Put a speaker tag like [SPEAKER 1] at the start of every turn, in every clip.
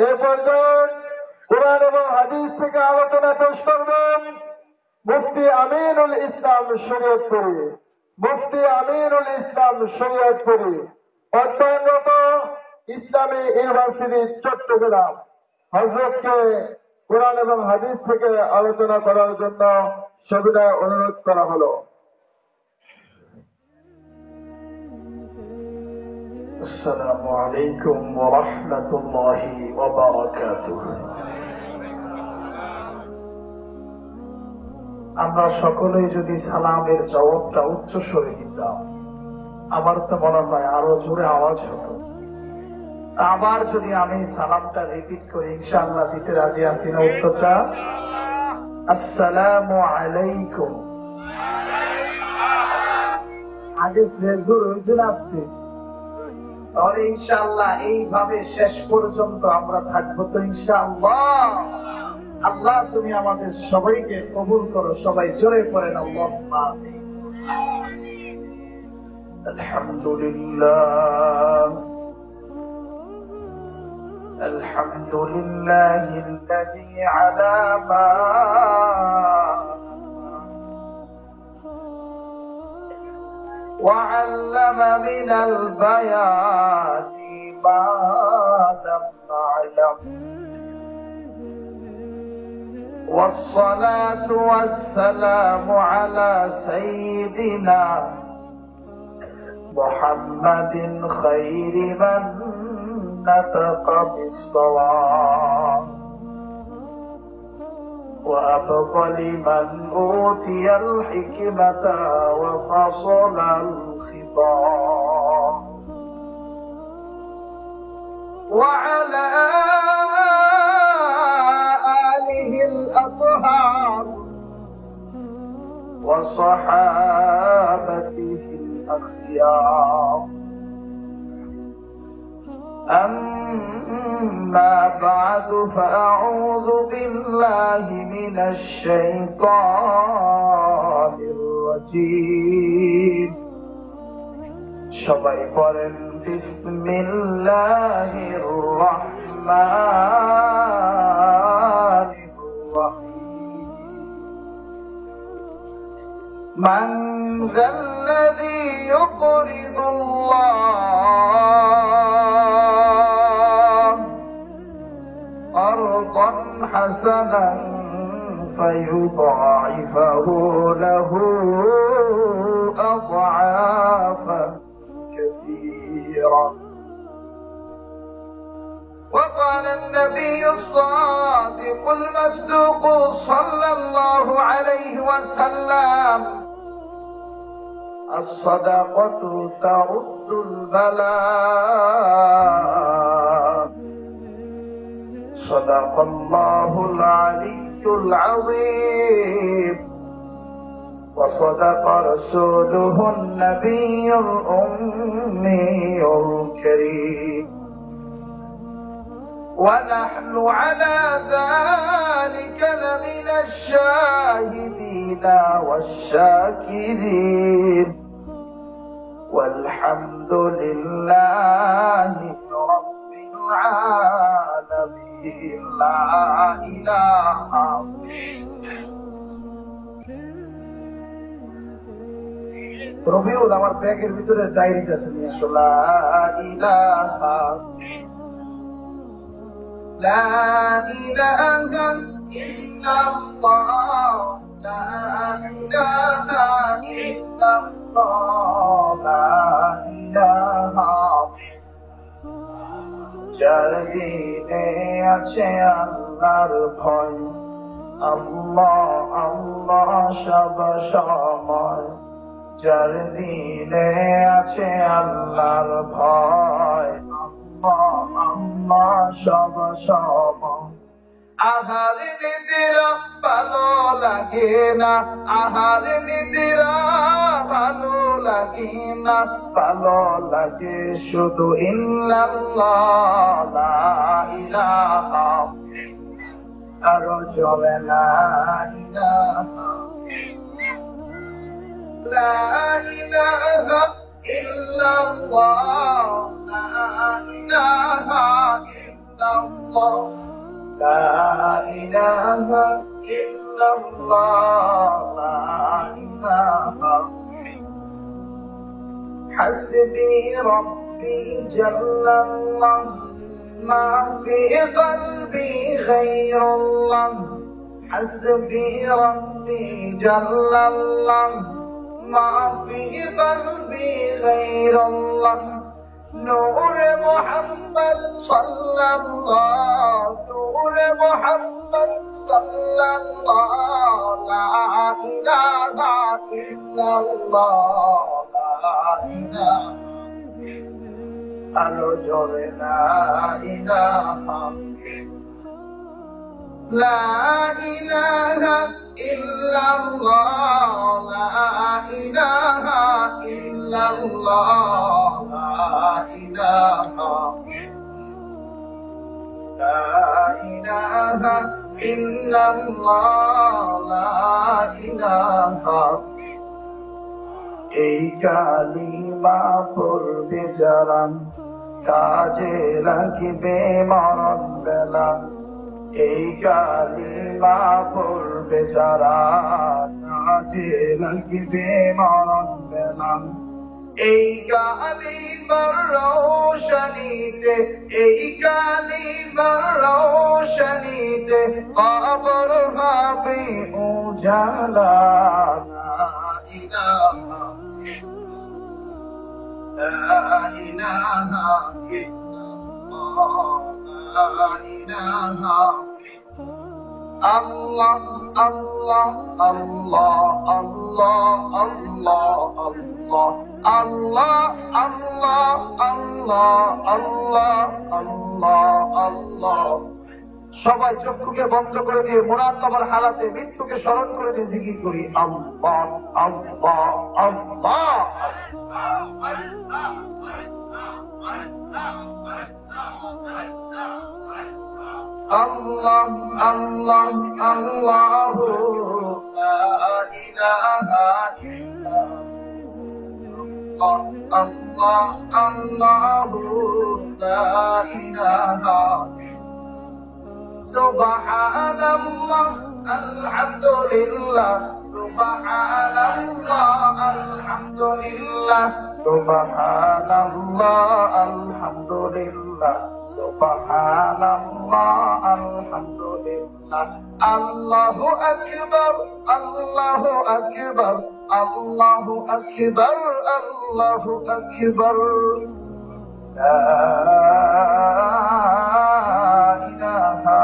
[SPEAKER 1] এই পর্যায়ে কোরআন এবং হাদিস থেকে আলোচনা পেশ করবেন মুফতি আমিনুল ইসলাম শরীয়তপুরী। মুফতি আমিনুল ইসলাম শরীয়তপুরী অধ্যয়নরত ইসলামী ইউনিভার্সিটি চট্টগ্রাম। হযরতকে কোরআন এবং হাদিস থেকে আলোচনা করার জন্য সবিনয় অনুরোধ করা হলো।
[SPEAKER 2] আসসালামু আলাইকুম ওয়া রাহমাতুল্লাহি ওয়া বারাকাতুহু। আমরা সকলেই যদি সালামের জবাবটা উচ্চ স্বরে দিতাম, আমার তো মনে হয় আরো জোরে আওয়াজ হতো। আবার যদি আমি সালামটা রিপিট করি, ইনশাআল্লাহ দিতে রাজি আছি না উত্তরটা? আসসালামু আলাইকুম। আগে জেজুর হয়েছিল আসতে, তাহলে ইনশাআল্লাহ এইভাবে শেষ পর্যন্ত আমরা থাকবো তো ইনশাআল্লাহ। আল্লাহ তুমি আমাদের সবাইকে কবুল করো। সবাই জোরে পড়েন আল্লাহুম্মা আমিন। আলহামদুলিল্লাহ আলহামদুলিল্লাহিল্লাযী আলা মা وعلم من البيان ما لم نعلم والصلاة والسلام على سيدنا محمد خير من نطق بالصواب وأفضل من أوتي الحكمة وفصل الخطاب وعلى آله الأطهار وصحابته الأخيار. أما بعد فأعوذ بالله من الشيطان الرجيم. সবাই বলেন বিসমিল্লাহির রহমানির রহিম। মান যাল্লাযী ইউকরিদুল্লাহ قرضا حسنا فيضاعفه له أضعافا كثيرة. وقال النبي الصادق المصدوق صلى الله عليه وسلم الصدقة ترد البلاء. صدق الله العلي العظيم وصدق رسوله النبي الأمي الكريم. ونحن على ذلك لمن الشاهدين والشاكرين والحمد لله رب العالمين. لا إله রবিউল আমার ব্যাগের ভিতরে ডায়েরি আছে নিয়ে আসো। লা ইলাহা ইল্লাল্লাহ লা ইলাহা ইল্লাল্লাহ লা ইলাহা। যার দিনে আছে আল্লাহর ভয়, আল্লাহ আল্লাহ সব সময়। যার দিনে আছে আল্লাহর ভয়, আল্লাহ আল্লাহ সব সময়। আহার নিদিরা ভালো লাগে না, আহার নিদিরা ভালো লাগে না, ভালো লাগে শুধু ইল্লাল্লাহ লা ইলাহা। আরো চলে লা ইলাহা লা ইলাহা ইল্লাল্লাহ লা ইলাহা ইল্লাল্লাহ لا إله إلا الله لا إله حسبي ربي جل الله ما في قلبي غير الله حسبي ربي جل الله ما في قلبي غير الله نور محمد صلى الله نور محمد صلى الله لا إله إلا الله لا إله أرجو لا إله لا إله إلا الله لا إله إلا الله لا إله لا إله إلا الله لا إله এই কালিমা পড়বে যারা কাজে লাগিবে মরণ বেলা এই কালিমা পড়বে যারা কাজে লাগিবে মরণ বেলা এই কালিমার রোশনীতে এই কালিমার রোশনীতে কবর হবে উজালা লা ইলাহা লা ইলাহা ইল্লাল্লাহ লা ইলাহা Allah Allah Allah Allah Allah Allah Allah Allah Allah Allah Allah Allah সবাই চক্ষুকে বন্ধ করে দিয়ে মুরাকাবার হালাতে মৃত্যুকে স্মরণ করে দিয়ে জিকির করি আল্লাহ আল্লাহ আল্লাহ Allah Allah Allah la ilaha illallah Allah Allah la ilaha subhanallah alhamdulillah subhanallah alhamdulillah subhanallah alhamdulillah subhanallah alhamdulillah Allahu akbar Allahu akbar Allahu akbar Allahu akbar la ilaha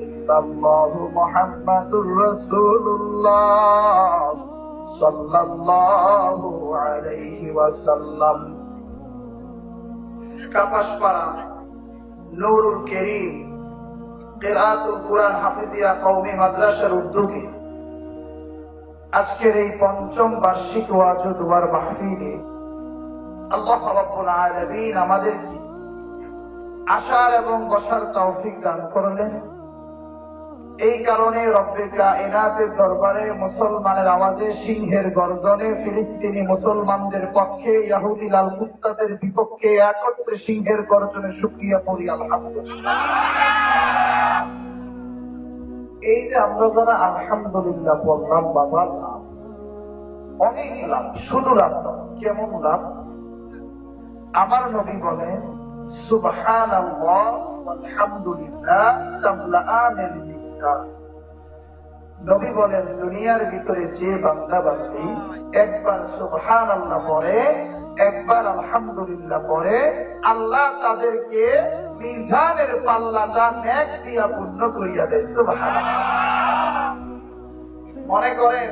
[SPEAKER 2] illallah Muhammadur Rasulullah sallallahu alayhi wasallam কাপাসপাড়া Nurul কারীম কিরাআতুল কুরআন হাফিজিয়া কওমি মাদ্রাসার উদ্যোগে আজকের এই পঞ্চম বার্ষিক ওয়াজ ও দুয়ার মাহফিলে আল্লাহ রাব্বুল আলামিন আমাদেরকে আসার এবং বসার তৌফিক দান করলেন। এই কারণে রব্বে কায়নাতের দরবারে মুসলমানের আওয়াজে সিংহের গর্জনে ফিলিস্তিনি মুসলমানদের পক্ষে ইহুদি লাল কুত্তাদের বিপক্ষে একত্রে সিংহের গর্জনে শুকরিয়া করি আলহামদুলিল্লাহ। এই যে আমরা যারা আলহামদুলিল্লাহ বললাম বাবা লাভ অনেক লাভ, শুধু লাভ নয়, কেমন লাভ? আমার নবী বলেন সুবহানাল্লাহ আলহামদুলিল্লাহ তামলাআনিল মিজান। নবী বলেন দুনিয়ার ভিতরে যে বান্দা বান্দি একবার সুবহানাল্লাহ পড়ে, একবার আলহামদুলিল্লাহ পড়ে, আল্লাহ তাদেরকে মিজানের পাল্লাটা নেক দিয়া পূর্ণ করিয়া দেয়। সুবহানাল্লাহ। মনে করেন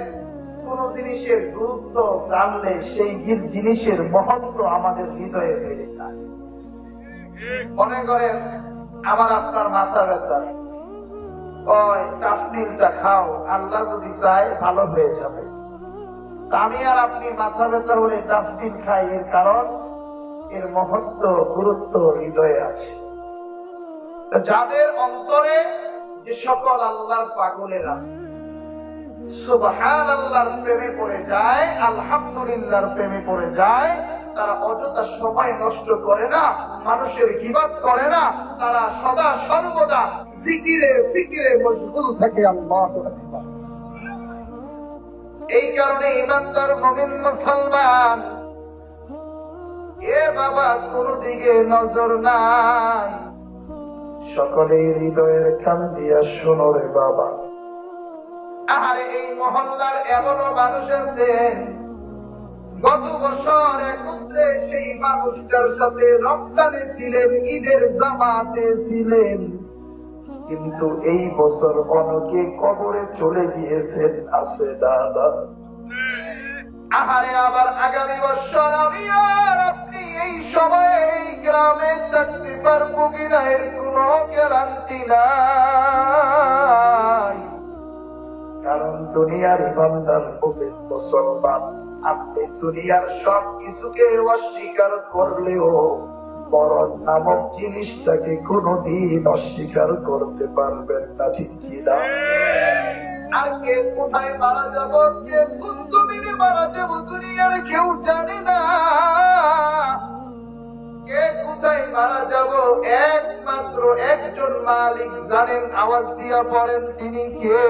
[SPEAKER 2] কোন জিনিসের গুরুত্ব জানলে সেই জিনিসের মহত্ব আমাদের হৃদয়ে বেড়ে যায়। মনে করেন আমার আপনার মাথা ব্যথা, ওই কাশ্মীরটা খাও, আল্লাহ যদি চায় ভালো হয়ে যাবে। আমি আর আপনি মাথা ব্যথা হলে ডাফনিন খাই, এর কারণ এর মহত্ব গুরুত্ব হৃদয়ে আছে। যাদের অন্তরে যে সকল আল্লাহর পাগলেরা সুবহানাল্লাহর প্রেমে পড়ে যায়, আলহামদুলিল্লাহর প্রেমে পড়ে যায়, তারা অযথা সময় নষ্ট করে না, মানুষের গীবত করে না, তারা সদা সর্বদা জিকিরে ফিকিরে মশগুল থাকে। আল্লাহু আকবার। এই কারণে ইমানদার মুমিন মুসলমান, এ বাবা কোন দিকে নজর নাই, সকলে হৃদয়ের কান দিয়া শোনো রে বাবা। আরে এই মহল্লার এমনও মানুষ আছেন, গত বছর একত্রে সেই মানুষটার সাথে রমজানে ছিলেন, ঈদের জামাতে ছিলেন, কিন্তু এই বছর অনেকে কবরে চলে গিয়েছেন। আছে দাদা? আহারে আবার আগামী বছর আমি আর আপনি এই সময়ে এই গ্রামে থাকতে পারবো কিনা এর কোন গ্যারান্টি নাই। কারণ দুনিয়ার ইমানদার মুমিন মুসলমান, আপনি দুনিয়ার সব কিছুকে অস্বীকার করলেও মরণ নামক জিনিসটাকে কোনদিন অস্বীকার করতে পারবেন না, ঠিক কিনা? আর কে কোথায় মারা যাব, কে কোন জমিনে মারা যাব, দুনিয়ার কেউ জানে না। কে কোথায় মারা যাব একমাত্র একজন মালিক জানেন। আওয়াজ দিয়া পড়েন, তিনি কে?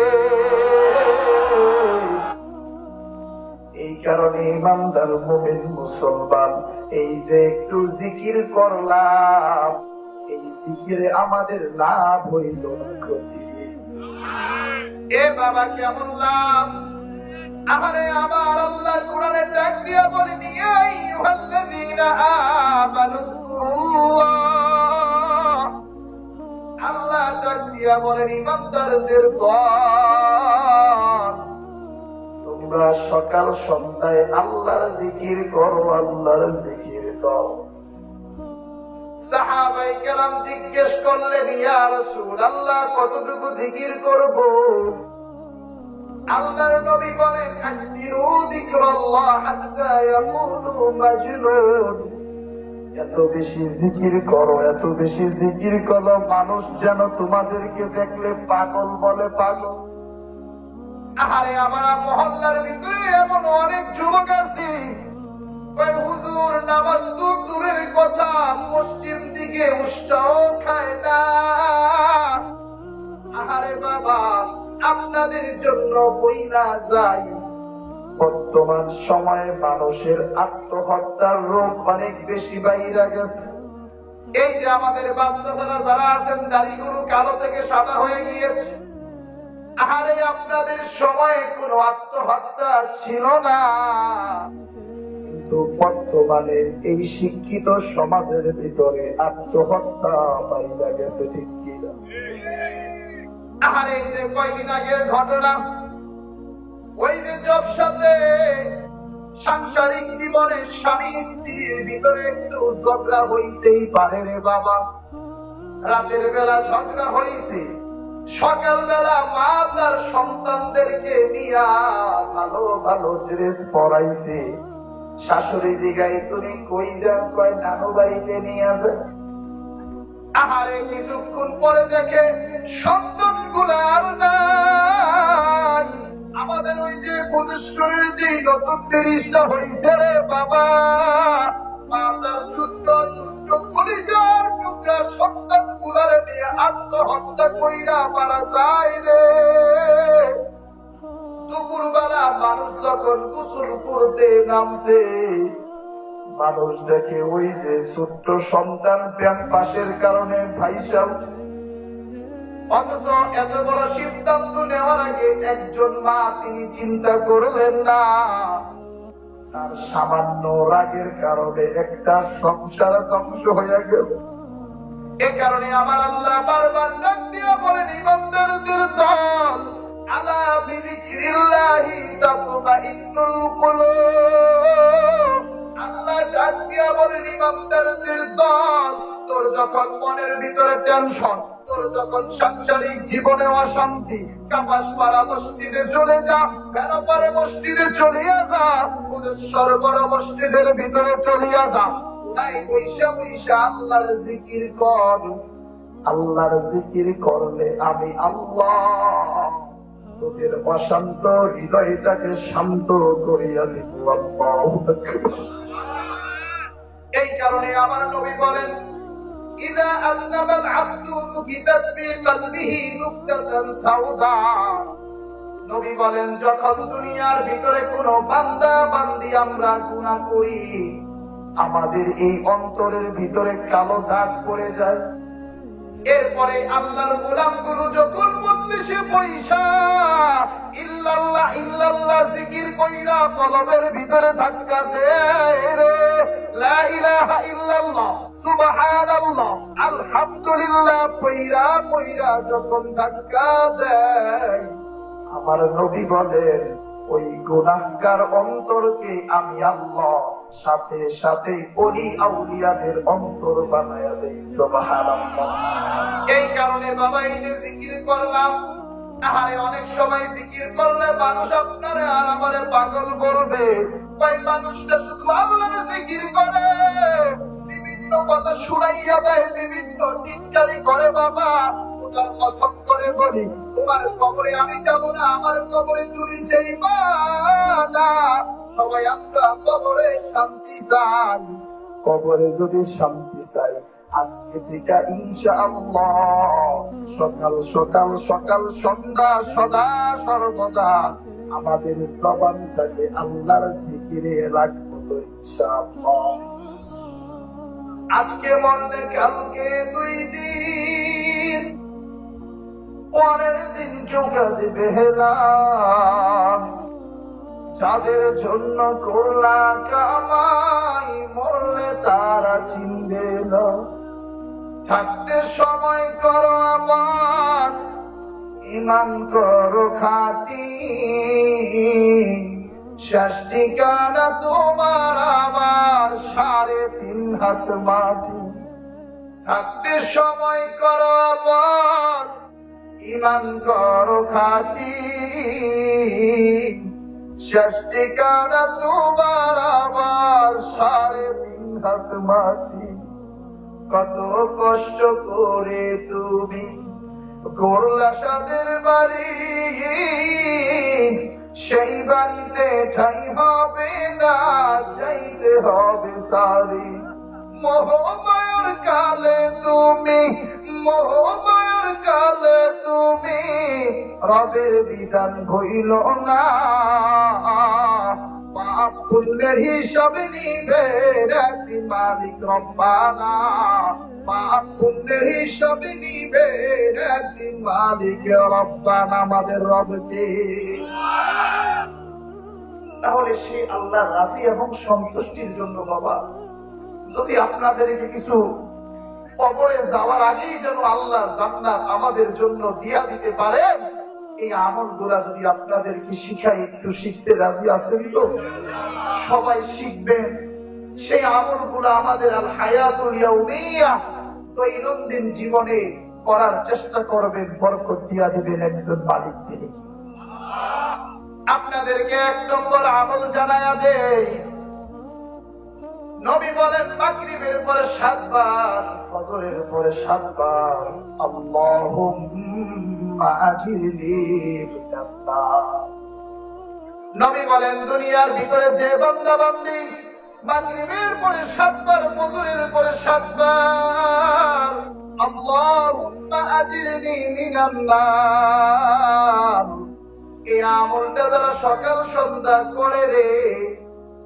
[SPEAKER 2] এই কারণে ইমানদার মুমিন মুসলমান, এই যে একটু জিকির করলাম, এই জিকিরে আমাদের লাভ হইল না ক্ষতি। এ বাবা কেমন লাভ? আরে আমার আল্লাহ কোরআনে ডাক দিয়া বলেন, ইয়া আইয়ুহাল্লাযীনা আমানুল্লাহ। আল্লাহ ডাক দিয়া বলেন, ইমানদারদের দল, তোমরা সকাল সন্ধ্যায় আল্লাহর জিকির করো, আল্লাহর জিকির করো। সাহাবায়ে কেরাম জিজ্ঞেস করলেন, ইয়া রাসূলুল্লাহ কতটুকু জিকির করব? আল্লাহর নবী বলেন, আকসিরু যিকরাল্লাহ হাত্তা ইয়াকুলু মাজনুন। এত বেশি জিকির করো, এত বেশি জিকির করো, মানুষ যেন তোমাদেরকে দেখলে পাগল বলে পাগল। আরে আমরা মহল্লার ভিতরে এমন অনেক যুবক আছি, হুজুর নামাজ তো দূরের কথা, পশ্চিম দিকে উষ্টাও খায় না। আরে বাবা, আপনাদের জন্য বইলা যাই, বর্তমান সময়ে মানুষের আত্মহত্যার রোগ অনেক বেশি বাইরে গেছে। এই যে আমাদের বাচ্চারা যারা আছেন, দাড়িগুলো কালো থেকে সাদা হয়ে গিয়েছে। আরে আপনাদের সময়ে কোনো আত্মহত্যা ছিল না, কিন্তু বর্তমানে এই শিক্ষিত সমাজের ভিতরে আত্মহত্যা বাইরে গেছে, ঠিক কিনা? আরে এই যে কয়দিন আগের ঘটনা, ওই যে জব সাথে সাংসারিক জীবনে স্বামী স্ত্রীর ভিতরে একটু ঝগড়া হইতেই পারে রে বাবা। রাতের বেলা ঝগড়া হইছে, সকালবেলা মা তার সন্তানদেরকে নিয়ে ভালো ভালো ড্রেস পরাইছে। শাশুড়ি জিগাই, তুমি কই যান? কয় নানু বাড়িতে নিয়ে যান। আহারে কিছুক্ষণ পরে দেখে সন্তান গুলার নাই। আমাদের ওই যে বুধেশ্বরের যে নতুন ব্রিজটা হয়েছে রে বাবা, মা তার ছোট্ট ছোট্ট কলিজার টুকরা সন্তান গুলার নিয়ে আত্মহত্যা কইরা মারা যায় রে। দুপুরবেলা মানুষ যখন গোসল করতে নামছে, মানুষ দেখে ওই যে ছোট্ট সন্তান প্যাম্পাসের কারণে ভাইসা। অথচ এত বড় সিদ্ধান্ত নেওয়ার আগে একজন মা তিনি চিন্তা করলেন না, তার সামান্য রাগের কারণে একটা সংসার ধ্বংস হয়ে গেল। এ কারণে আমার আল্লাহ বারবার ডাক দিয়া বলেন, ইমানদারদের দল, আলা বিযিকরিল্লাহি তাতমাইন্নুল কুলুব। আল্লাহ ডাক দিয়া বলেন, ইমানদারদের দল, তোর যখন মনের ভিতরে টেনশন, তোর যখন সাংসারিক জীবনে অশান্তি, কাপাসপাড়া মসজিদে চলে যা, বেনাপাড়া মসজিদে চলিয়া যা, সরবর মসজিদের ভিতরে চলিয়া যা। তাই বৈশা বৈশা আল্লাহর জিকির কর। আল্লাহর জিকির করলে আমি আল্লাহ তোদের অশান্ত হৃদয়টাকে শান্ত করিয়া দিব। আল্লাহু আকবার। কারণে আমার নবী বলেন, ইযা আযনাবাল আবদু নুকিতাত ফি কলবিহি নুকতাতান সাউদা। নবী বলেন, যখন দুনিয়ার ভিতরে কোনো বান্দা বান্দি আমরা গুনাহ করি, আমাদের এই অন্তরের ভিতরে কালো দাগ পড়ে যায়। এরপরে আল্লাহর গোলামগুলো যখন মজলিসে বইসা ইল্লাল্লাহ ইল্লাল্লাহ জিকির কইরা কলবের ভিতরে ধাক্কা দেয় রে, লা ইলাহা ইল্লাল্লাহ সুবহানাল্লাহ আলহামদুলিল্লাহ পইরা পইরা যখন ধাক্কা দেয়, আমার নবী বলেন, ওই গুনাহগার অন্তরকে আমি আল্লাহ সাথে সাথে ওলি আউলিয়াদের অন্তর বানায়া দেই। সুবহানাল্লাহ। এই কারণে বাবা, এই যে জিকির করলাম, আরে অনেক সময় জিকির করলে মানুষ আপনারে আর আমারে পাগল বলবে। ওই মানুষটা শুধু আল্লাহর জিকির করে, বিভিন্ন কথা শুনাইয়া দেয়, বিভিন্ন টিটকারি করে। বাবা, ওটার কসম করে বলি, তোমার কবরে আমি যাব না, আমার কবরে তুমি যাইবা না। সবাই আমরা কবরে শান্তি চাই। কবরে যদি শান্তি চাই, আজকে থেকে ইনশাআল্লাহ সকাল সকাল সকাল সন্ধ্যা সদা সর্বদা আমাদের জবানটাকে আল্লাহর জিকিরে রাখবো তো ইনশাআল্লাহ। আজকে মরলে কালকে 2 দিন, পরের দিন কেউ কাঁদবে না। যাদের জন্য করলা কামাই, মরলে তারা চিনবে না। থাকতে সময় করো আমার, ঈমান করো খাঁটি, শেষ ঠিকানা তোমার আমার 3.5 হাত মাটি। থাকতে সময় করো আমার, ঈমান করো খাঁটি, শেষ ঠিকানা তোমার আমার 3.5 হাত মাটি। কত কষ্ট করে তুমি গড়লা সাদের বাড়ি, সেই বাড়িতে ঠাঁই হবে না, চাইতে হবে সারি। মোহমায়ার কালে তুমি, মোহমায়ার কালে তুমি রবের বিধান হইল না। পাপ পুণ্যের হিসাব নিবে একদিন মালিক রব্বানা, পাপ পুণ্যের হিসাব নিবে একদিন মালিক রব্বানা, আমাদের রবকে। তাহলে সে আল্লাহ রাজি এবং সন্তুষ্টির জন্য বাবা, যদি আপনাদেরকে কিছু কবরে যাওয়ার আগেই যেন আল্লাহ জান্নাত আমাদের জন্য দিয়া দিতে পারেন, এই আমলগুলা যদি আপনাদেরকে শিখাই, একটু শিখতে রাজি আছেন তো? সবাই শিখবেন। সেই আমলগুলা আমাদের আল হায়াতুল ইয়াউমিয়া দৈনন্দিন জীবনে করার চেষ্টা করবেন, বরকত দিয়া দিবেন একজন মালিক তিনি। আপনাদেরকে 1 নম্বর আমল জানায়া দেই। নবী বলেন, মাগরিবের পরে 7 বার, ফজরের পরে 7 বার আল্লাহুম্মা আজিরনি মিনান্নার। নবী বলেন, দুনিয়ার ভিতরে যে বান্দা বান্দি মাগরিবের পরে 7 বার, ফজরের পরে 7 বার আল্লাহুম্মা আজিরনি মিনান্নার, এই আমলটা যারা সকাল সন্ধ্যা করে রে,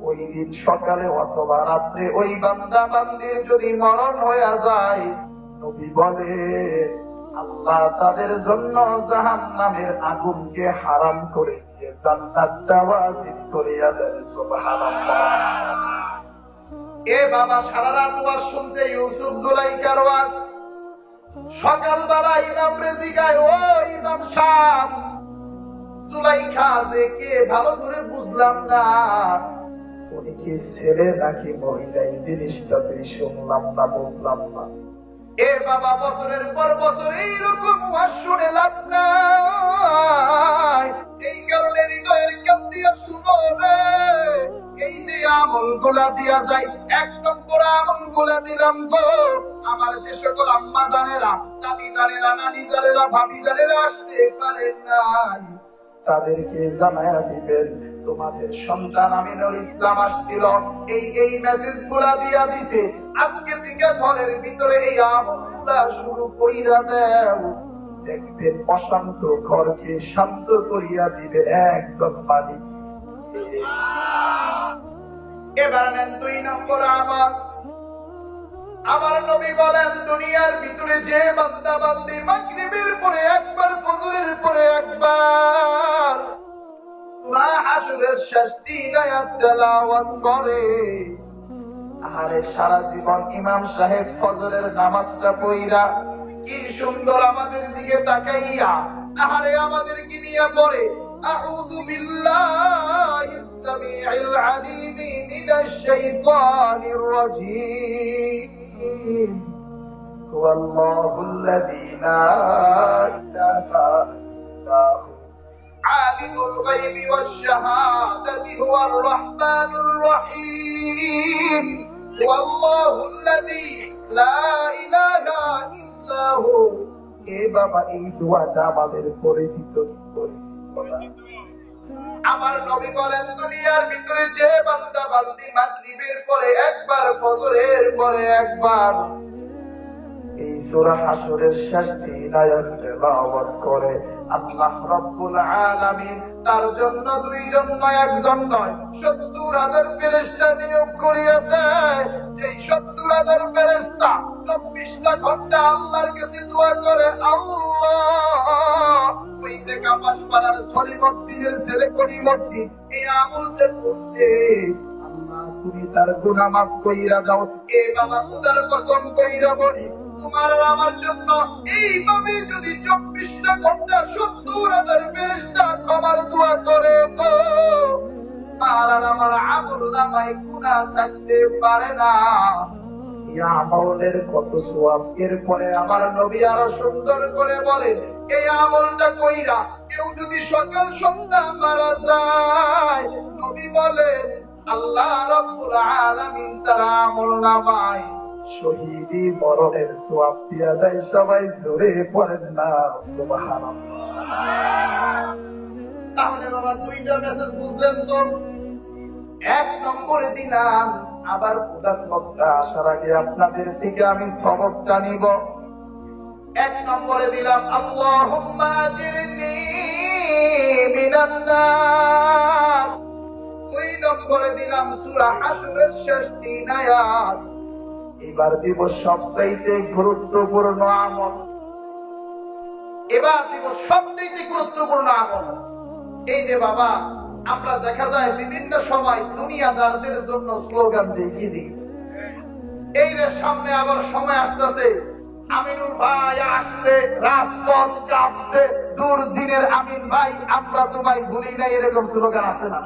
[SPEAKER 2] ওই দিন সকালে অথবা রাত্রে ওই বান্দা বান্দির যদি মরণ হয়ে যায়, নবী বলে আল্লাহ তাদের জন্য জাহান্নামের আগুনকে হারাম করে দিয়ে জান্নাতটা ওয়াজিব করিয়া দেন। সুবহানাল্লাহ। এ বাবা, সারা রাত ওয়াজ শুনছে, ইউসুফ জুলাইখার ওয়াজ। সকালবেলা ইমাম রেজিকায়, ও ইমাম সাহেব, জুলাইখা যে কে ভালো করে বুঝলাম না, উনি কি ছেলে নাকি মহিলা, এই জিনিসটা তুই শুনলাম না, বুঝলাম না। এ বাবা, বছরের পর বছর এইরকম ওয়াজ শুনে লাভ নাই। এই কারণে হৃদয়ের কান দিয়া শুনো রে, এই যে আমল গুলা দিয়া যায়, 1 নম্বর আমল গুলা দিলাম গো। আমার যে সকল আম্মা জানেরা, দাদি জানেরা, নানি জানেরা, ভাবি জানেরা আসতে পারেন নাই, তাদেরকে জানায়া দিবেন তোমাদের সন্তান আমিনুল ইসলাম আসছিল, এই মেসেজ গুলা দিয়া দিছে, আজকে থেকে ঘরের ভিতরে এই আমলগুলা শুরু কইরা দেও, দেখবেন অশান্ত ঘরকে শান্ত করিয়া দিবে একজন মালিক। এবার নেন 2 নম্বর আমল। আমার নবী বলেন, দুনিয়ার ভিতরে যে বান্দা বান্দি মাগরিবের পরে একবার, ফজরের পরে একবার সূরা হাশরের শেষ 3 আয়াত তেলাওয়াত করে, আরে সারা জীবন ইমাম সাহেব ফজরের নামাজটা পড়া কি সুন্দর আমাদের দিকে তাকাইয়া আরে আমাদেরকে নিয়ে পড়ে, আউযু বিল্লাহিস সামিউল আলিম মিনাশ শাইতানির রাজীম, হুয়াল্লাহুল্লাযী লা ইলাহা ইল্লা হু আলিমুল গায়বি ওয়াশ শাহাদাতি হুয়ার রাহমানুর রহিম, হুয়াল্লাহুল্লাযী লা ইলাহা ইল্লা হু। এ বাবা, এই দোয়াটা আমাদের পরিচিত আমার নবী বলেন, দুনিয়ার ভিতরে যে বান্দা বান্দি মাগরিবের পরে একবার, ফজরের পরে একবার এই সূরা হাশরের শেষ 3 আয়াত তেলাওয়াত করে, আল্লাহ রাব্বুল আলামিন তার জন্য 2 জন নয়, 1 জন নয়, 70,000 ফেরেশতা নিয়োগ করিয়া দেয়। যেই 70,000 ফেরেশতা 24টা ঘন্টা আল্লাহর কাছে দোয়া করে, আল্লাহ ওই যে কাপাসপাড়ার সলিমুদ্দিনের ছেলে করিমুদ্দিন এই আমলটা করছে, আল্লাহ তুমি তার গুনাহ মাফ কইরা দাও। এ বাবা, খোদার কসম কইরা বলি, তোমার আর আমার জন্য এইভাবে যদি 24টা ঘন্টা 70,000 ফেরেশতা ক্ষমার দোয়া করে তো আর আমার আমল নামায় গুনাহ থাকতে পারে না। এই আমলের কত সওয়াব। এরপরে আমার নবী আরো সুন্দর করে বলেন, এই আমলটা কইরা কেউ যদি সকাল সন্ধ্যা মারা যায়, নবী বলেন আল্লাহ রাব্বুল আলামিন তার আমল নামায় শহীদি মরণের সওয়াব দিয়া দেয়। সবাই জোরে পড়েন না সুবহানাল্লাহ। তাহলে বাবা, 2টা মেসেজ বুঝলেন তো? 1 নম্বরে দিলাম, আবার খোদার বক্তা আসার আগে আপনাদের থেকে আমি সবকটা নিব। 1 নম্বরে দিলাম, আল্লাহুম্মা আজিরনি মিনান নার। 2 নম্বরে দিলাম সূরা হাশরের শেষ 3 আয়াত। এবার দিব সবচাইতে গুরুত্বপূর্ণ আমল। এবার দিব সবচাইতে গুরুত্বপূর্ণ আমল। এই যে বাবা, আমরা দেখা যায় বিভিন্ন সময় দুনিয়াদারদের জন্য স্লোগান দিই, কি দিই? এই যে সামনে আবার সময় আসতেছে, আমিনুল ভাই আসছে, রাজপথ কাঁপছে, দুর্দিনের আমিন ভাই আমরা তোমায় ভুলি নাই, এরকম স্লোগান আছে না?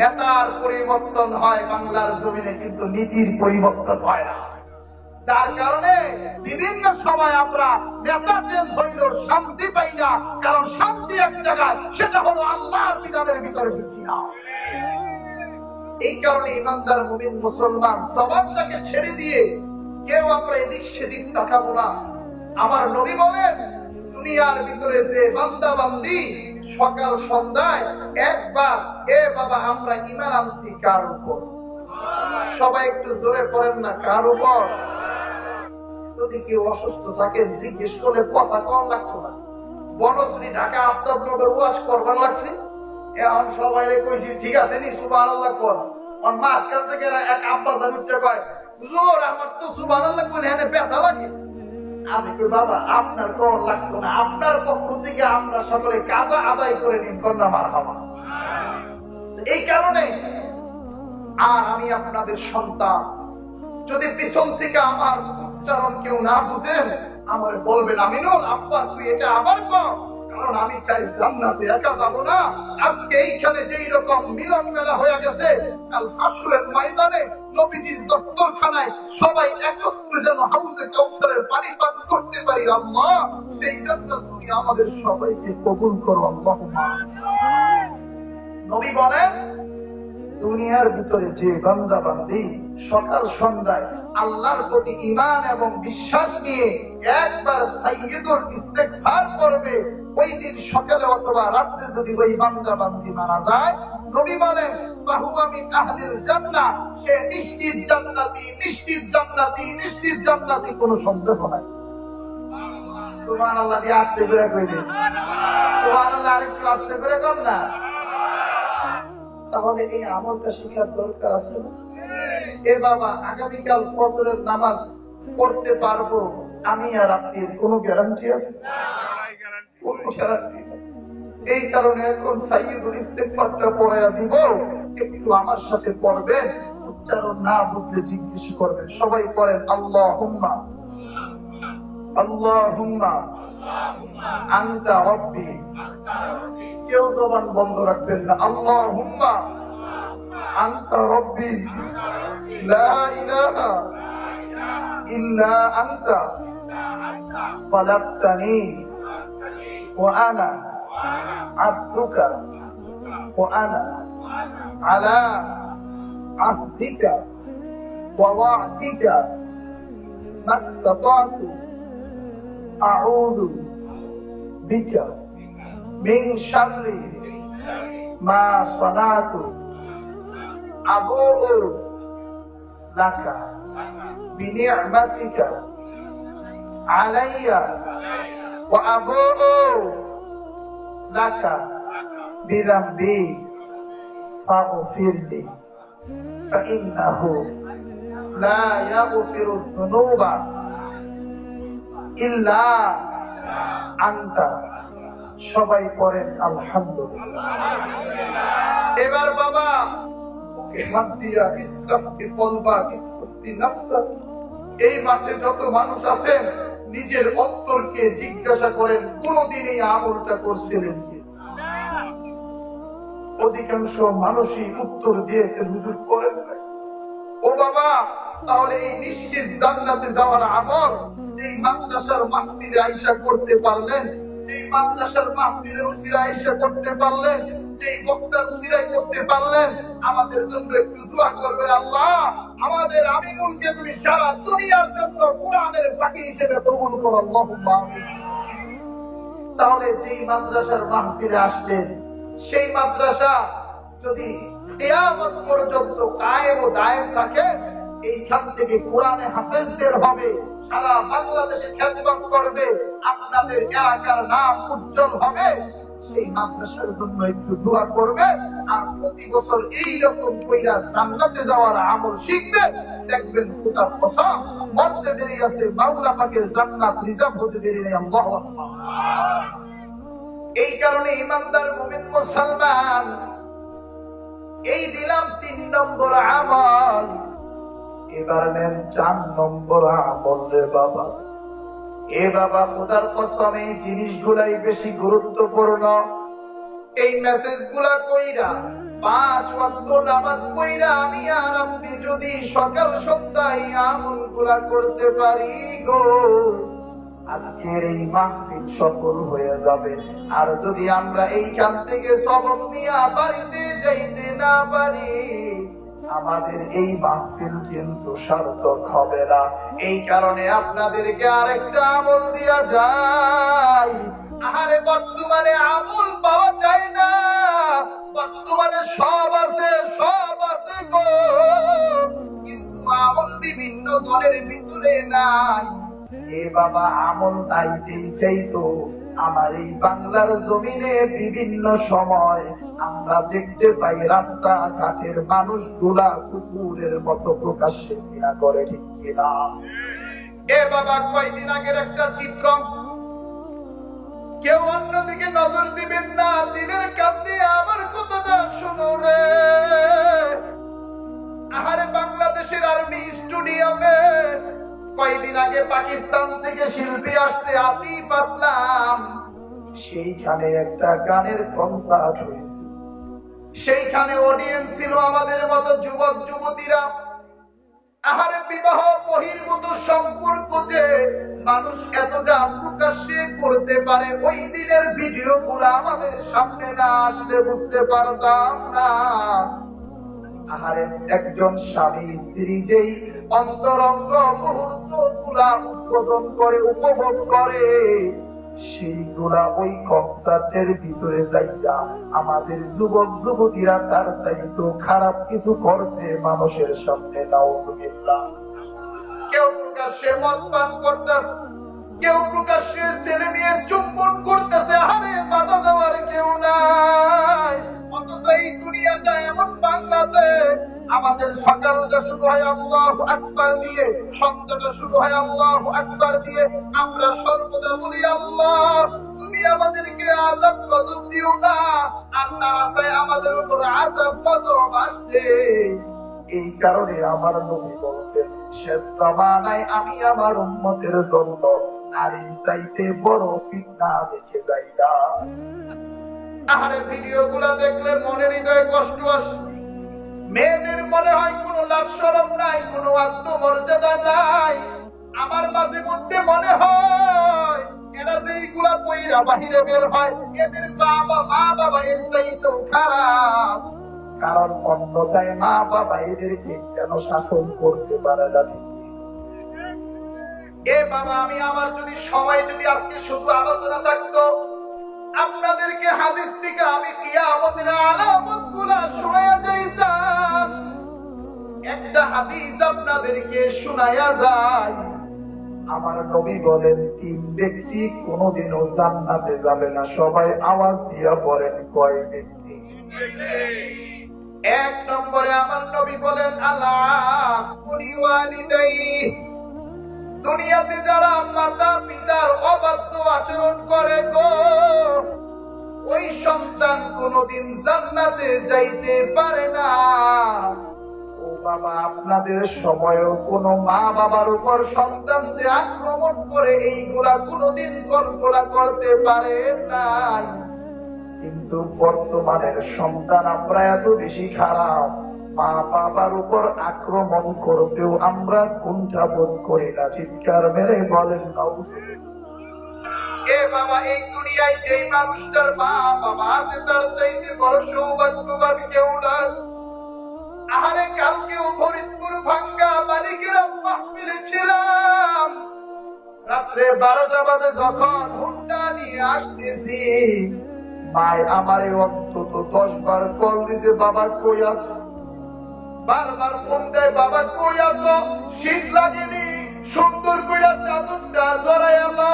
[SPEAKER 2] নেতার পরিবর্তন হয় বাংলার জমিনে, কিন্তু নীতির পরিবর্তন হয় না। যার কারণে বিভিন্ন সময় আমরা নেতা চেঞ্জ হইলেও শান্তি পাই না, কারণ শান্তি এক জায়গায়, সেটা হলো আল্লাহর বিধানের ভিতরে ঢুকি না। এই কারণে ইমানদার মুমিন মুসলমান সবাবটাকে ছেড়ে দিয়ে কেউ আমরা এদিক সেদিক তাকাবো না। আমার নবী বলেন, দুনিয়ার ভিতরে যে বান্দা বান্দি সকাল সন্ধ্যায় একবার, এ বাবা আমরা ঈমান আনছি কার উপর? সবাই একটু জোরে পড়েন না, কার উপর? যদি কেউ অসুস্থ থাকেন জিজ্ঞেস করলে কথা কম লাগতো না। বনশ্রী ঢাকা আফতাবনগর ওয়াজ করবার লাগছে, এখন সবাই কইছি ঠিক আছে নি সুবহানাল্লাহ কর। মাঝখান থেকে এক আব্বাস উঠতে কয়, হুজুর আমার তো সুবহানাল্লাহ কইলে এখানে ব্যথা লাগে। আমি কই বাবা আপনার কর লাগতো না, আপনার পক্ষ থেকে আমরা সকলে কাজা আদায় করে নিন, কন্যা মারহাবা। এই কারণে আর আমি আপনাদের সন্তান, যদি পিছন থেকে আমার উচ্চারণ কেউ না বুঝেন আমার বলবেন, আমিনুল আব্বা তুই এটা আবার কর, কারণ আমি চাই জান্নাতে একা যাবো না। আজকে এইখানে যেই রকম মিলন মেলা হয়ে গেছে, কাল হাসরের ময়দানে নবীজির দস্তরখানায় সবাই একত্রে যেন হাউজে কাউসারের পানি পান করতে পারি। আল্লাহ সেই জন্য তুমি আমাদের সবাইকে কবুল করো। আল্লাহুম্মা। নবী বলেন, দুনিয়ার ভিতরে যে বান্দা বান্দি সকাল সন্ধ্যায় আল্লাহর প্রতি ঈমান এবং বিশ্বাস নিয়ে একবার সাইয়্যিদুল ইস্তিগফার করবে, ওই দিন সকালে অথবা রাতে যদি ওই বান্দা বান্দি মারা যায়, নবী বলেন ফাহুয়া মিন আহলিল জান্নাহ, সে নিশ্চিত জান্নাতি, নিশ্চিত জান্নাতি, নিশ্চিত জান্নাতি, কোনো সন্দেহ নাই। সুবহানাল্লাহ দিয়ে আস্তে করে কইবে, সুবহানাল্লাহ আরেকটু আস্তে করে কর না। তাহলে এই আমলটা শেখার দরকার আছে না? এ বাবা, আগামীকাল ফজরের নামাজ পড়তে পারবো আমি আর আপনি, কোনো গ্যারান্টি আছে? কোনো গ্যারান্টি নেই। এই কারণে এখন সাইয়্যিদুল ইস্তিগফারটা পড়ায়া দিব, একটু আমার সাথে পড়বেন, উচ্চারণ না বুঝলে জিজ্ঞেস করবেন। সবাই পড়েন আল্লাহুম্মা আল্লাহুম্মা আনতা রাব্বি। কেউ জবান বন্ধ রাখবেন না। আল্লাহুম্মা আনতা রাব্বি লা ইলাহা ইল্লা আনতা খালাকতানি ওয়া আনা আবদুকা ওয়া আনা আলা আহদিকা ওয়া ওয়া'দিকা মাস্তাতা'তু আউযু বিকা মিন শাররি মা সানাতু আবুউ লাকা বিনি'মাতিকা আলাইয়া ওয়া আবুউ লাকা বিযামবি ফাগফিরলি ফাইন্নাহু লা ইয়াগফিরু যুনুবা ইল্লা আনতা। সবাই পড়েন আলহামদুলিল্লাহ। এবার বাবা মুখে হাত দিয়া ইস্তাফতি কলবা ইস্তাফতি নাফসা, এই মাঠে যত মানুষ আছেন নিজের অন্তরকে জিজ্ঞাসা করেন কোনদিন এই আমলটা করছিলেন কি? অধিকাংশ মানুষই উত্তর দিয়েছে হুজুর করেন নাই। ও বাবা, তাহলে এই নিশ্চিত জান্নাতে যাওয়ার আমল এই মাদ্রাসার মাহফিলে আয়েশা করতে পারলেন, এই মাদ্রাসার মাহফিলের উসিলায় আয়েশা করতে পারলেন, যেই বক্তার উসিলায় করতে পারলেন, আমাদের জন্য একটু দোয়া করবেন। আল্লাহ, আমাদের আমিনুলকে তুমি সারা দুনিয়ার জন্য কোরআনের পাখি হিসেবে কবুল করো, আল্লাহুম্মা আমিন। তাহলে যেই মাদ্রাসার মাহফিলে আসলেন, সেই মাদ্রাসা যদি কিয়ামত পর্যন্ত কায়েম ও দায়েম থাকে, এইখান থেকে কোরআনে হাফেজদের হবে, সারা বাংলাদেশে খেদমত করবে, আপনাদের এলাকার নাম উজ্জ্বল হবে। সেই মাদ্রাসার জন্য একটু দোয়া করবে, আর প্রতি বছর এইরকম কইরা জান্নাতে যাওয়ার আমল শিখবে। দেখবেন খোদার কসম, মরতে দেরি আছে, মাওলা পাকের জান্নাত রিজার্ভ হতে দেরি নেই। আল্লাহু আকবার। এই কারণে ইমানদার মুমিন মুসলমান, এই দিলাম 3 নম্বর আমল, এবার নেন 4 নম্বর আমল রে বাবা। এ বাবা, খোদার কসম এই জিনিসগুলাই বেশি গুরুত্বপূর্ণ। এই মেসেজ গুলা কইরা 5 ওয়াক্ত নামাজ পড়া আমি আর আপনি যদি সকাল সন্ধ্যায় আমল গুলা করতে পারি গো, আজকের এই মাহফিল সফল হয়ে যাবে। আর যদি আমরা এইখান থেকে সবক নিয়ে বাড়িতে যাইতে না পারি, আমাদের এই মাহফিল কিন্তু সার্থক হবে না। এই কারণে আপনাদেরকে আরেকটা আমল দিয়া যায়। আরে বর্তমানে আমল পাওয়া যায় না, বর্তমানে সব আছে, সব আছে গো, কিন্তু আমল বিভিন্ন জনের ভিতরে নাই। এ বাবা, আমল নাই দেখেই তো আমার এই বাংলার জমিনে বিভিন্ন সময় আমরা দেখতে পাই রাস্তা ঘাটের মানুষগুলা কুকুরের মতো প্রকাশ্যে জিনা করে, ঠিক কিনা? এ বাবা, কয়দিন আগের একটা চিত্র, কেউ অন্যদিকে নজর দিবেন না, দিলের কান দিয়ে আমার কথাটা শুনো রে। আহারে, বাংলাদেশের আর্মি স্টেডিয়ামে কয়দিন আগে পাকিস্তান থেকে শিল্পী আসছে আতিফ আসলাম, সেইখানে একটা গানের কনসার্ট হয়েছে। সেইখানে অডিয়েন্স ছিল আমাদের মতো যুবক যুবতীরা। আহারে, বিবাহ বহির্ভূত সম্পর্ক যে মানুষ এতটা প্রকাশ্যে করতে পারে, ওই দিনের ভিডিও গুলো আমাদের সামনে না আসলে বুঝতে পারতাম না। আহারে একজন স্বামী স্ত্রী যেই অন্তরঙ্গ মুহূর্ত গুলা উদ্বোধন করে উপভোগ করে, সেইগুলা ওই কনসার্টের ভিতরে যাইয়া আমাদের যুবক যুবতীরা তার চাইতো খারাপ কিছু করছে মানুষের সামনে। নাউজুবিল্লাহ। কেউ প্রকাশ্যে মদ পান করতেছে, কেউ প্রকাশ্যে ছেলে মেয়ে চুম্বন করতেছে, আরে বাধা দেওয়ার কেউ নাই। অথচ এই দুনিয়াটা এমন বাংলাদেশ, আমাদের সকালটা শুরু হয় আল্লাহু আকবার দিয়ে, সন্ধ্যাটা শুরু হয় আল্লাহু আকবার দিয়ে। আমরা সর্বদা বলি আল্লাহ তুমি আমাদেরকে আযাব গজব দিও না, আর তারা চায় আমাদের উপর আযাব গজব আসতে। এই কারণে আমার নবী বলছেন, শেষ জামানায় আমি আমার উম্মতের জন্য নারীর চাইতে বড় ফিতনা দেখে যাই না। আহারে ভিডিও গুলা দেখলে মনের হৃদয়ে কষ্ট আসে। মেয়েদের মনে হয় কোনো লাজ শরম নাই, কোনো আত্মমর্যাদা নাই। আমার মাঝে মধ্যে মনে হয় এরা যে এইগুলা পইরা বাহিরে বের হয়, এদের মা বাবা এর চাইতেও খারাপ। কারণ অন্যথায় মা বাবা এদেরকে কেন শাসন করতে পারে না? ঠিক এ বাবা, আমি আমার যদি সময় যদি আজকে শুধু আলোচনা থাকতো, আপনাদেরকে হাদিস থেকে আমি কিয়ামতের আলামত গুলা শোনায়া যাইতাম। একটা হাদিস আপনাদেরকে শোনায়া যায়। আমার নবী বলেন, 3 ব্যক্তি কোনদিনও জান্নাতে যাবে না। সবাই আওয়াজ দিয়া বলেন, কয় ব্যক্তি? 1 নম্বরে আমার নবী বলেন, আল্লাহ কুলি ওয়ালিদাই। দুনিয়াতে যারা মাতা পিতার অবাধ্য আচরণ করে গো, ওই সন্তান কোনদিন জান্নাতে যাইতে পারে না। ও বাবা, আপনাদের সময়ও কোন মা বাবার উপর সন্তান যে আক্রমণ করে, এইগুলা কোনদিন কল্পনা করতে পারে নাই। কিন্তু বর্তমানের সন্তান আমরা এত বেশি খারাপ, মা বাবার উপর আক্রমণ করতেও আমরা কুণ্ঠা বোধ করি না। চিৎকার মেরে বলেন এ বাবা, এই দুনিয়ায় যেই মানুষটার মা বাবা আছে তার চাইতে বড় সৌভাগ্যবান কেউ না। আহারে কালকেও ফরিদপুর ভাঙ্গা মালিকেরা মাহফিলে ছিলাম। রাত্রে 12টা বাজে যখন হুন্ডা নিয়ে আসতেছি, মায় আমারে অন্তত 10 বার কল দিছে, বাবা কই আছো? বারবার ফোন দেয়, বাবা কই আছো? শীত লাগেনি? সুন্দর কইরা চাদরটা জড়াইলো।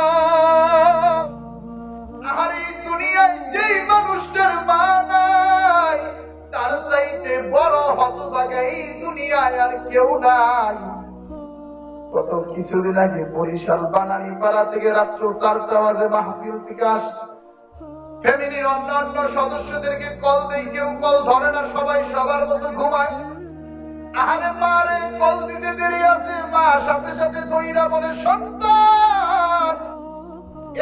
[SPEAKER 2] আরে দুনিয়ায় যেই মানুষটার মা নাই, তার চাইতে বড় হতভাগা এই দুনিয়ায় আর কেউ নাই। গত কিছুদিন আগে বরিশাল বানারীপাড়া থেকে রাত্র 4টা বাজে মাহফিল থেকে আসে। ফ্যামিলির অন্যান্য সদস্যদেরকে কল দেয়, কেউ কল ধরে না, সবাই সবার মতো ঘুমায়। আরে মারে কল দিতে দেরি আছে, মা সাথে সাথে দইরা বলে, সন্তান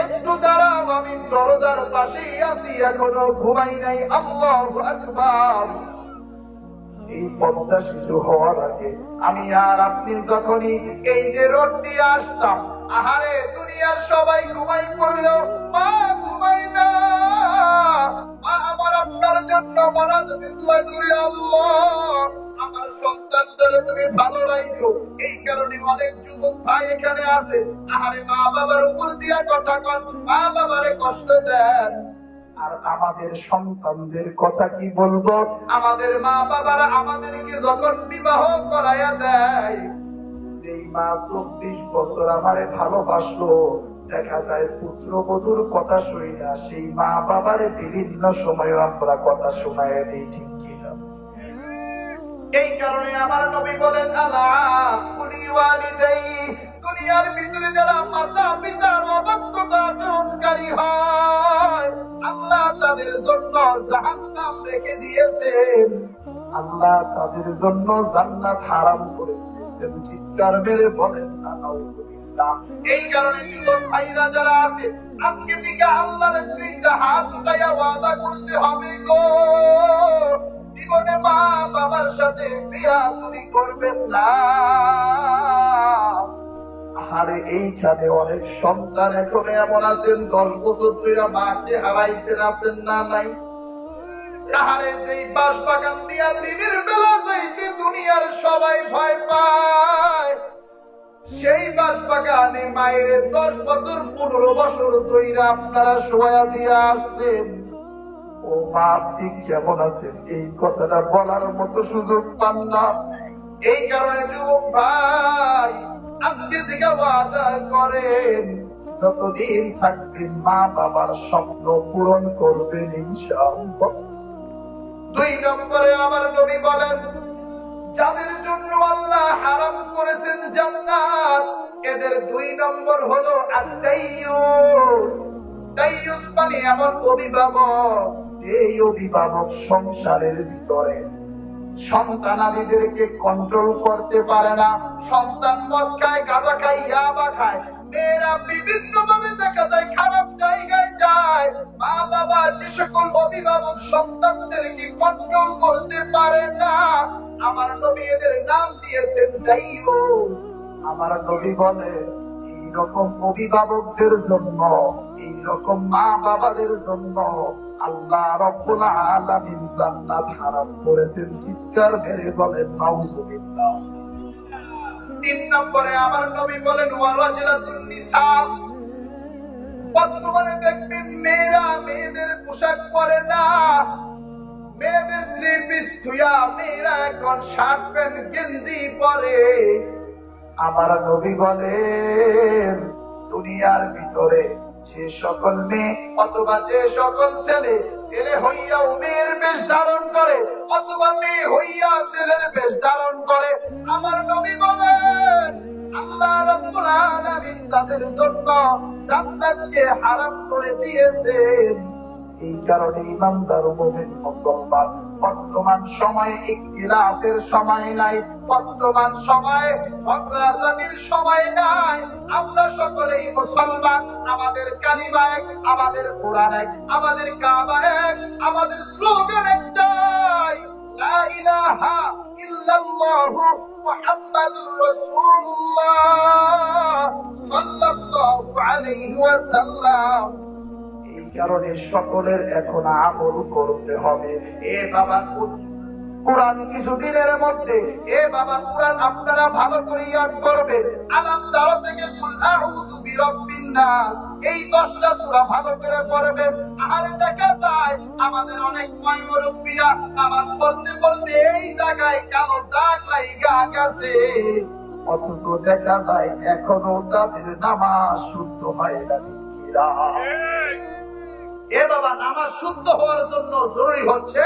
[SPEAKER 2] একটু দাঁড়াও, আমি দরজার পাশেই আছি, এখনো ঘুমাই নাই। আল্লাহু আকবার। এই পদ্মা সেতু হওয়ার আগে আমি আর আপনি যখনই এই যে রোড দিয়ে আসতাম, আহারে দুনিয়ার সবাই ঘুমাই পড়লেও মা ঘুমাই না। মা আমার আপনার জন্য মোনাজাতে দোয়া করি, আল্লাহ আমার সন্তানটারে তুমি ভালো রাখো। এই কারণে অনেক যুবক ভাই এখানে আছে, আহারে মা বাবার উপর দিয়া কথা কন, মা বাবারে কষ্ট দেন। আর আমাদের সন্তানদের কথা কি বলবো? আমাদের মা বাবারা আমাদেরকে যখন বিবাহ করাইয়া দেয়, সেই মা 24 বছর আমারে ভালোবাসলো, দেখা যায় পুত্রবধূর কথা শুই না, সেই মা বাবারে বিভিন্ন সময় আমরা কথা শোনায় দিই। ঠিক কিনা? এই কারণে আমার নবী বলেন, আল্লাহ কুলি ওয়ালিদাই। দুনিয়ার ভিতরে যারা মাতা পিতার অবাধ্যতা আচরণকারী হয়, আল্লাহ তাদের জন্য জাহান্নাম রেখে দিয়েছেন। আল্লাহ তাদের জন্য জান্নাত হারাম করে দিয়েছেন। চিৎকার মেরে বলেন না নাউযুবিল্লাহ। এই কারণে যুবক ভাইরা যারা আছে, আজকে থেকে আল্লাহর 2টা হাত উঠাইয়া ওয়াদা করতে হবে গো, জীবনে মা বাবার সাথে বিয়া তুমি করবেন না। আরে এইখানে অনেক সন্তান এখন এমন আছেন, 10 বছর ধরে মাকে হারাইছেন, আছেন না নাই? আহারে যেই বাঁশ বাগান দিয়া দিনের বেলা যাইতে দুনিয়ার সবাই ভয় পায়, সেই বাঁশ বাগানে মায়ের 10 বছর 15 বছর ধইরা আপনারা শোয়া দিয়া আসছেন। ও মা, আপনি কেমন আছেন এই কথাটা বলার মতো সুযোগ পান না। এই কারণে যুবক ভাই, আজকে থেকে ওয়াদা করেন যতদিন থাকবেন মা বাবার স্বপ্ন পূরণ করবেন ইনশাআল্লাহ। 2 নম্বরে আমার নবী বলেন, যাদের জন্য আল্লাহ হারাম করেছেন জান্নাত, এদের 2 নম্বর হলো আত-তাইয়্যুস। তাইয়্যুস মানে এমন অভিভাবক, এই অভিভাবক সংসারের ভিতরে সন্তানাদিদেরকে কন্ট্রোল করতে পারে না। সন্তান মদ খায়, গাঁজা খায়, ইয়াবা খায়, মেয়েরা বিভিন্ন ভাবে দেখা যায় খারাপ জায়গায় যায়। মা বাবা যে সকল অভিভাবক সন্তানদেরকে কন্ট্রোল করতে পারে না, আমার নবী এদের নাম দিয়েছেন দাইয়ুস। আমার নবী বলে, এইরকম অভিভাবকদের জন্য, এইরকম মা বাবাদের জন্য আল্লাহ রাব্বুল আলামিন জান্নাত হারাম করেছেন। চিৎকার মেরে বলেন নাউজুবিল্লাহ। 3 নম্বরে আমার নবী বলেন, ওয়া রাজলাতুন নিসা। বর্তমানে দেখবেন মেয়েরা মেয়েদের পোশাক পরে না, মেয়েদের 3 পিস ধুইয়া মেয়েরা এখন শার্ট প্যান্ট গেঞ্জি পরে। আমার নবী বলেন, দুনিয়ার ভিতরে যে সকল মেয়ে অথবা যে সকল ছেলে ছেলে হইয়াও মেয়ের বেশ ধারণ করে, অথবা মেয়ে হইয়া ছেলের বেশ ধারণ করে, আমার নবী বলেন আল্লাহ রাব্বুল আলামিন তাদের জন্য জান্নাতকে হারাম করে দিয়েছেন। এই কারণে ইমানদার মুমিন মুসলমান, বর্তমান সময়ে ইখতিলাফের সময় নাই, বর্তমান সময়ে ঝগড়াঝাটির সময় নাই। আমরা সকলেই মুসলমান, আমাদের কালিমা এক, আমাদের কোরআন এক, আমাদের কাবা এক, আমাদের স্লোগান একটাই, লা ইলাহা ইল্লাল্লাহু মুহাম্মাদুর রাসূলুল্লাহ সাল্লাল্লাহু আলাইহি ওয়াসাল্লাম। এই কারণে সকলের এখন আমল করতে হবে। এ বাবা, কোরআন কিছুদিনের মধ্যে, এ বাবা কোরআন আপনারা ভালো করে ইয়াদ করবেন। আলাম তারা থেকে কুল আউযু বিরাব্বিন নাস, এই 10টা সূরা ভালো করে পড়বেন। আর দেখা যায় আমাদের অনেক মুরব্বিরা নামাজ পড়তে পড়তে এই জায়গায় কালো দাগ লাগা গেছে, অথচ দেখা যায় এখনো তাদের নামাজ শুদ্ধ হয় না। এ বাবা, নামাজ শুদ্ধ হওয়ার জন্য জরুরি হচ্ছে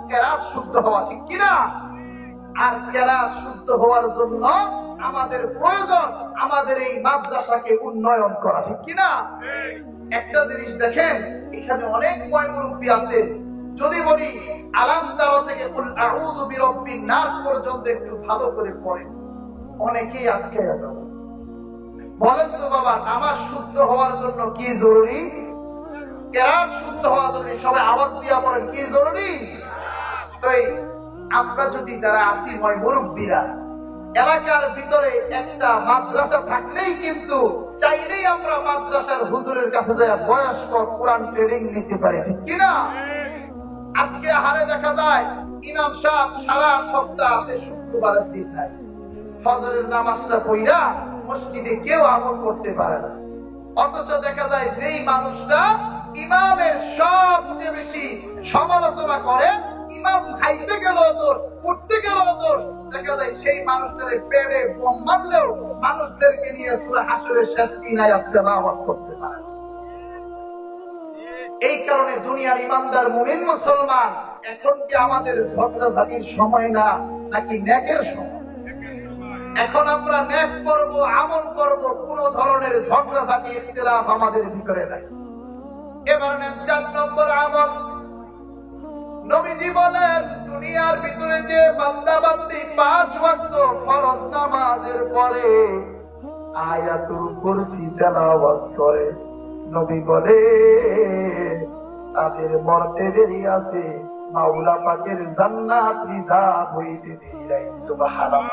[SPEAKER 2] কেরাত শুদ্ধ হওয়া, ঠিক কিনা? আর কেরাত শুদ্ধ হওয়ার জন্য আমাদের প্রয়োজন আমাদের এই মাদ্রাসাকে উন্নয়ন করা, ঠিক কিনা? একটা জিনিস দেখেন, এখানে অনেক মুরব্বী আছে, যদি বলি আলাম তারা থেকে কুল আউযু বিরাব্বিন নাস পর্যন্ত একটু ভালো করে পড়েন, অনেকেই আটকে যাবে। বলেন তো বাবা, নামাজ শুদ্ধ হওয়ার জন্য কি জরুরি? কেরাত শুদ্ধ হওয়া জরুরি। সবাই আওয়াজ দিয়া বলেন কি জরুরি? তাই আমরা যদি যারা আসি মুরব্বীরা, এলাকার ভিতরে একটা মাদ্রাসা থাকলেই কিন্তু চাইলেই আমরা মাদ্রাসার হুজুরের কাছে যায় বয়স্ক কোরআন ট্রেনিং নিতে পারি, ঠিক কিনা? আজকে হারে দেখা যায় ইমাম সাহেব সারা সপ্তাহ আছে, শুক্রবারের দিন নাই, ফজরের নামাজটা পড়া মসজিদে কেউ আমল করতে পারে না। অথচ দেখা যায় যেই মানুষটা ইমামের সবচেয়ে বেশি সমালোচনা করে, ইমাম খাইতে গেলেও দোষ, উঠতে গেলেও দোষ, দেখা যায় সেই মানুষটারে পেড়ে বোম মারলেও মানুষদেরকে নিয়ে সূরা হাশরের শেষ 3 আয়াত তেলাওয়াত করতে পারে। এই কারণে দুনিয়ার ইমানদার মুমিন মুসলমান, এখন কি আমাদের ঝগড়াঝাটির সময় না, নাকি নেকের সময়? এখন আমরা নেক করব, আমল করব, কোন ধরনের ঝগড়াঝাটি ইখতিলাফ আমাদের ভিতরে নাই। এবার 4 নম্বর আমল, নবীজি বলেন দুনিয়ার ভিতরে যে বান্দা বান্দি 5 ওয়াক্ত ফরজ নামাজের পরে আয়াতুল কুরসি তেলাওয়াত করে, নবী বলে তাদের মরতে দেরি আছে, মাওলা পাকের জান্নাত রিজার্ভ হইতে দেরি নাই। সুবহানাল্লাহ।